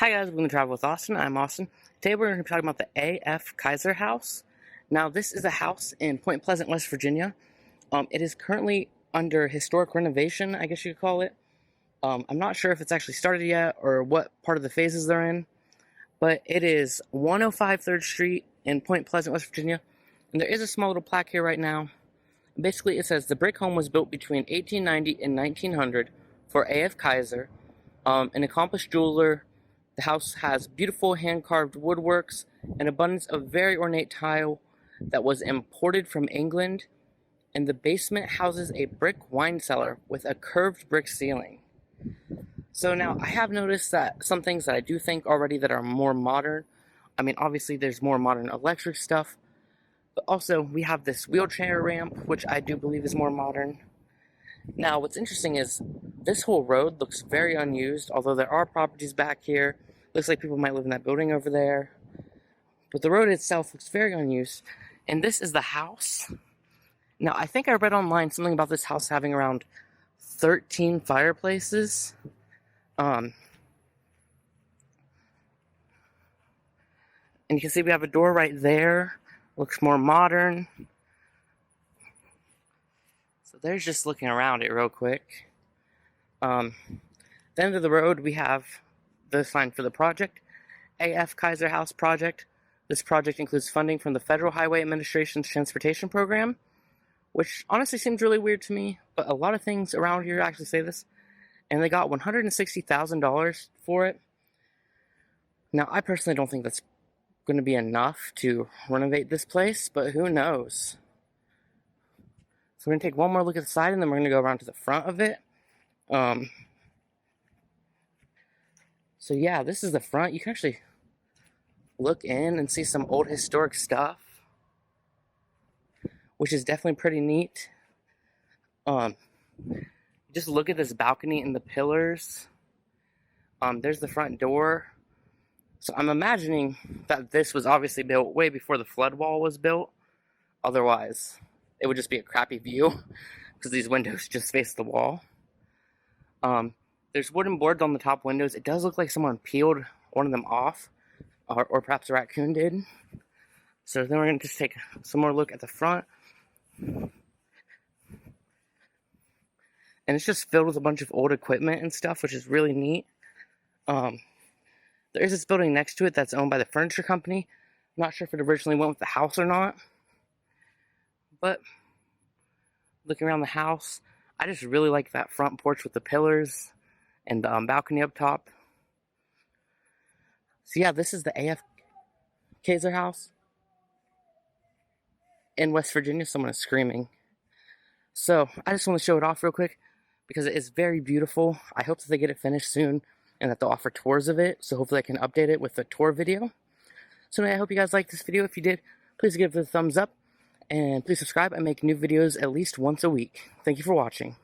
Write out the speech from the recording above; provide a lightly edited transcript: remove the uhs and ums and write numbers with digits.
Hi guys, welcome to Travel with Austin. I'm Austin. Today we're going to be talking about the A.F Kaiser house. Now this is a house in Point Pleasant, West Virginia. It is currently under historic renovation, I guess you could call it. I'm not sure if it's actually started yet or what part of the phases they're in, but it is 105 3rd Street in Point Pleasant, West Virginia. And there is a small little plaque here right now. Basically it says the brick home was built between 1890 and 1900 for A.F Kaiser, an accomplished jeweler. The house has beautiful hand-carved woodworks, an abundance of very ornate tile that was imported from England, and the basement houses a brick wine cellar with a curved brick ceiling. So now, I have noticed that some things that I do think already that are more modern, I mean, obviously there's more modern electric stuff, but also we have this wheelchair ramp, which I do believe is more modern. Now, what's interesting is this whole road looks very unused, although there are properties back here. Looks like people might live in that building over there. But the road itself looks very unused. And this is the house. Now, I think I read online something about this house having around 13 fireplaces. And you can see we have a door right there. Looks more modern. So there's just looking around it real quick. The end of the road, we have the sign for the project, A.F Kaiser House Project. This project includes funding from the Federal Highway Administration's Transportation Program, which honestly seems really weird to me, but a lot of things around here actually say this. And they got $160,000 for it. Now, I personally don't think that's going to be enough to renovate this place, but who knows? So we're going to take one more look at the side, and then we're going to go around to the front of it. So yeah, this is the front. You can actually look in and see some old historic stuff, which is definitely pretty neat. Just look at this balcony and the pillars. There's the front door. So I'm imagining that this was obviously built way before the flood wall was built. Otherwise, it would just be a crappy view because these windows just face the wall. There's wooden boards on the top windows. It does look like someone peeled one of them off, or perhaps a raccoon did. So then we're going to just take some more look at the front. And it's just filled with a bunch of old equipment and stuff, which is really neat. There is this building next to it that's owned by the furniture company. I'm not sure if it originally went with the house or not. But looking around the house, I just really like that front porch with the pillars and the balcony up top. So yeah, this is the A.F Kaiser house in West Virginia. Someone is screaming. So I just want to show it off real quick because it is very beautiful. I hope that they get it finished soon and that they'll offer tours of it. So hopefully I can update it with a tour video. So anyway, I hope you guys liked this video. If you did, please give it a thumbs up. And please subscribe. I make new videos at least once a week. Thank you for watching.